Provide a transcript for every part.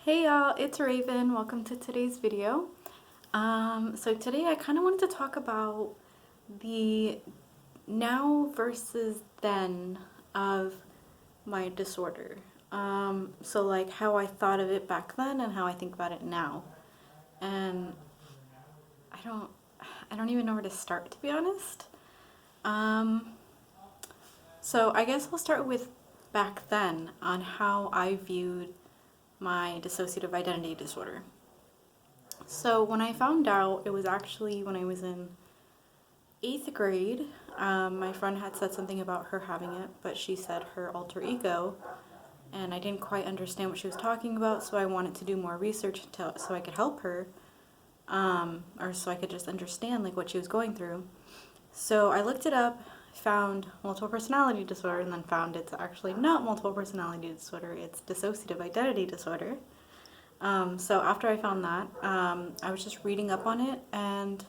Hey y'all, it's Rheaven. Welcome to today's video. So today I kind of wanted to talk about the now versus then of my disorder. So like how I thought of it back then and how I think about it now. And I don't even know where to start, to be honest. So I guess I'll start with back then on how I viewed my dissociative identity disorder. So when I found out, it was actually when I was in 8th grade. My friend had said something about her having it, but she said her alter ego, and I didn't quite understand what she was talking about, so I wanted to do more research so I could help her, or so I could just understand like what she was going through. So I looked it up, found multiple personality disorder, and then found it's actually not multiple personality disorder, it's dissociative identity disorder. So after I found that, I was just reading up on it, and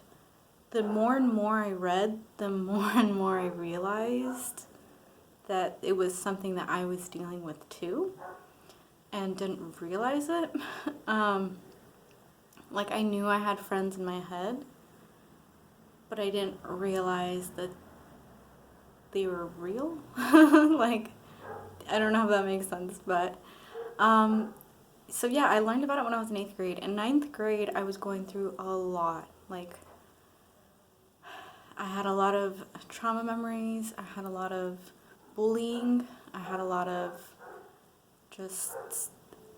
the more and more I read, the more and more I realized that it was something that I was dealing with too, and didn't realize it. Like I knew I had friends in my head, but I didn't realize that they were real. Like, I don't know if that makes sense, but so yeah, I learned about it when I was in 8th grade. In 9th grade, I was going through a lot. Like, I had a lot of trauma memories, I had a lot of bullying, I had a lot of just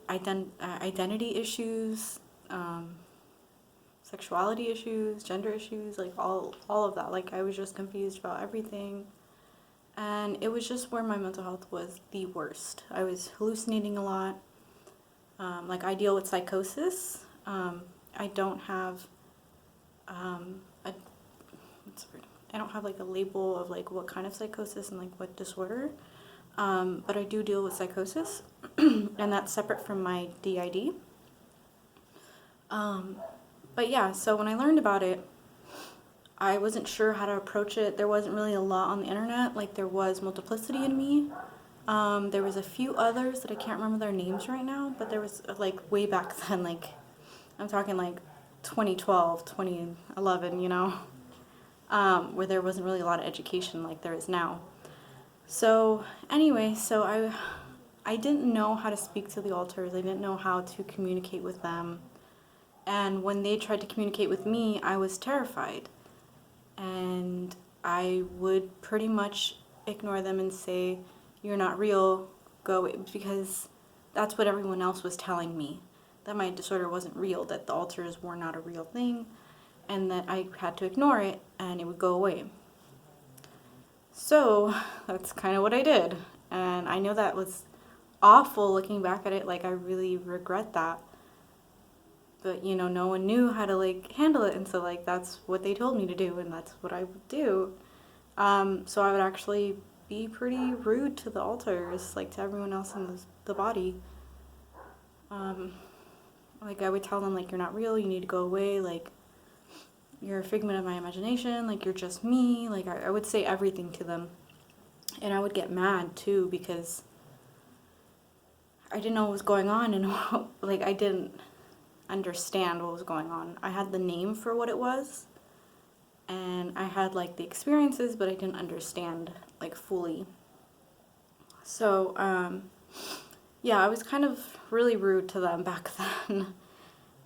identity issues, sexuality issues, gender issues, like all of that. Like, I was just confused about everything. And it was just where my mental health was the worst. I was hallucinating a lot. Like, I deal with psychosis. I don't have I don't have like a label of like what kind of psychosis and like what disorder, but I do deal with psychosis, and that's separate from my DID. But yeah, so when I learned about it, I wasn't sure how to approach it. There wasn't really a lot on the internet. Like, there was Multiplicity in Me. There was a few others that I can't remember their names right now, but there was like way back then, like I'm talking like 2012, 2011, you know, where there wasn't really a lot of education like there is now. So anyway, so I didn't know how to speak to the alters. I didn't know how to communicate with them. And when they tried to communicate with me, I was terrified. And I would pretty much ignore them and say, "You're not real, go away," because that's what everyone else was telling me, that my disorder wasn't real, that the alters were not a real thing, and that I had to ignore it and it would go away. So that's kind of what I did, and I know that was awful looking back at it. Like, I really regret that, but you know, no one knew how to like handle it, and so like that's what they told me to do, and that's what I would do. So I would actually be pretty rude to the alters, like to everyone else in the body. Like, I would tell them, like, "You're not real, you need to go away, like, you're a figment of my imagination, like, you're just me." Like, I would say everything to them. And I would get mad, too, because I didn't know what was going on, and, like, I didn't understand what was going on. I had the name for what it was, and I had, like, the experiences, but I didn't understand, like, fully. So, yeah, I was kind of really rude to them back then.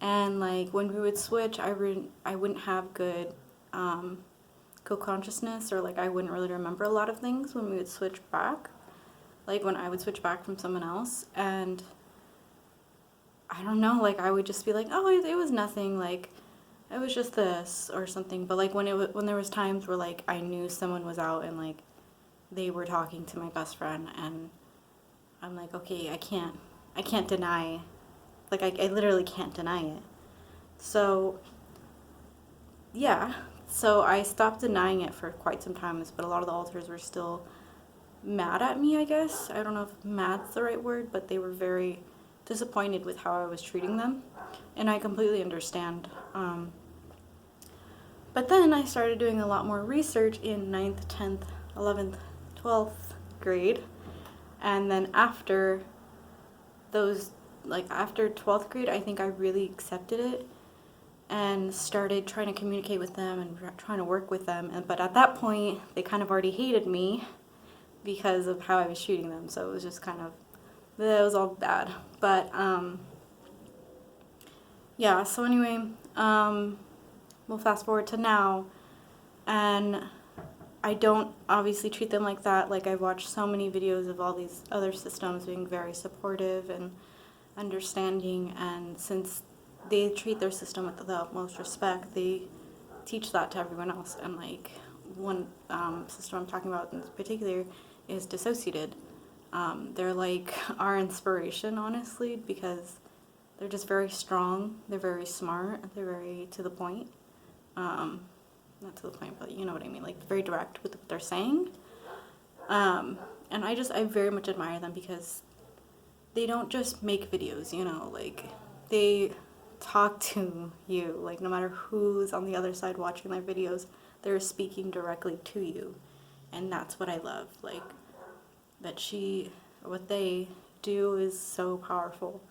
And like when we would switch, I wouldn't have good co-consciousness, or like I wouldn't really remember a lot of things when we would switch back. Like when I would switch back from someone else, and I don't know, like I would just be like, "Oh, it was nothing, like it was just this or something." But like when there was times where like I knew someone was out and like they were talking to my best friend, and I'm like, okay, I can't deny, like I literally can't deny it. So yeah, so I stopped denying it for quite some time, but a lot of the alters were still mad at me, I guess. I don't know if mad's the right word, but they were very disappointed with how I was treating them, and I completely understand. But then I started doing a lot more research in 9th, 10th, 11th, 12th grade, and then after those like after 12th grade, I think I really accepted it and started trying to communicate with them and trying to work with them. But at that point, they kind of already hated me because of how I was treating them. So it was just kind of, it was all bad. But yeah, so anyway, we'll fast forward to now, and I don't obviously treat them like that. Like, I've watched so many videos of all these other systems being very supportive and understanding, and since they treat their system with the utmost respect, they teach that to everyone else. And like one system I'm talking about in particular is Dissociated. They're like our inspiration, honestly, because they're just very strong, they're very smart, they're very to the point. Not to the point, but you know what I mean, like very direct with what they're saying. And I very much admire them because they don't just make videos, you know, like they talk to you, like no matter who's on the other side watching their videos, they're speaking directly to you. And that's what I love, like that what they do is so powerful.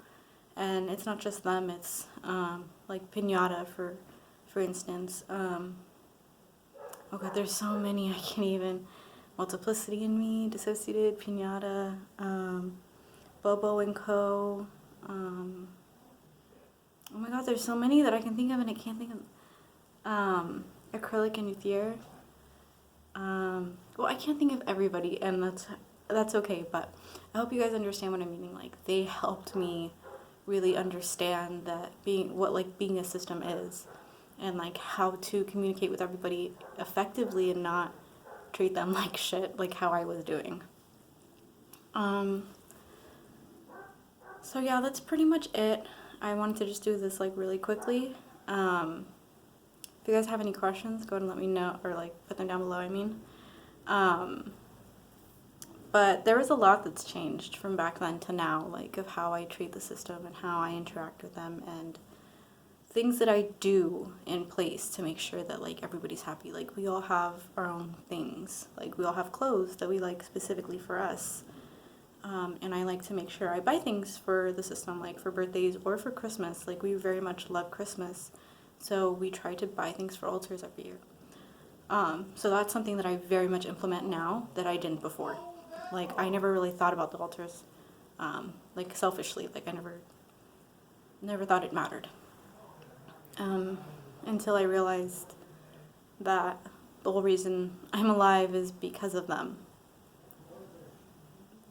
And it's not just them, it's like Pinata, for instance. Oh god, there's so many, I can't even. Multiplicity in Me, Dissociated, Pinata, Bobo and Co. Oh my god, there's so many that I can think of and I can't think of. Acrylic and Luthier. Well, I can't think of everybody, and that's okay, but I hope you guys understand what I'm meaning. Like, they helped me really understand that being a system is, and like how to communicate with everybody effectively and not treat them like shit, like how I was doing. So yeah, that's pretty much it. I wanted to just do this like really quickly. If you guys have any questions, go ahead and let me know, or like put them down below, I mean. But there was a lot that's changed from back then to now, like of how I treat the system and how I interact with them, and things that I do in place to make sure that like everybody's happy. Like, we all have our own things. Like, we all have clothes that we like specifically for us. And I like to make sure I buy things for the system, like for birthdays or for Christmas. Like, we very much love Christmas, so we try to buy things for altars every year. So that's something that I very much implement now that I didn't before. Like, I never really thought about the altars, like selfishly. Like, I never thought it mattered. Until I realized that the whole reason I'm alive is because of them.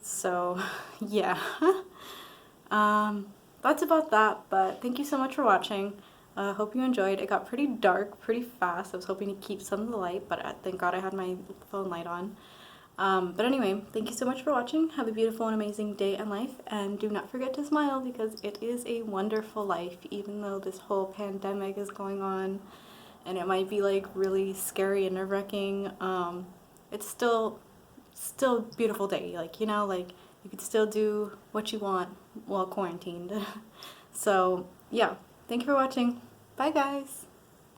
So, yeah. That's about that, but thank you so much for watching. Hope you enjoyed. It got pretty dark pretty fast. I was hoping to keep some of the light, but thank God I had my phone light on. But anyway, thank you so much for watching. Have a beautiful and amazing day and life, and do not forget to smile, because it is a wonderful life, even though this whole pandemic is going on and it might be like really scary and nerve-wracking. It's still a beautiful day, like, you know, like you could still do what you want while quarantined. So yeah, thank you for watching. Bye guys.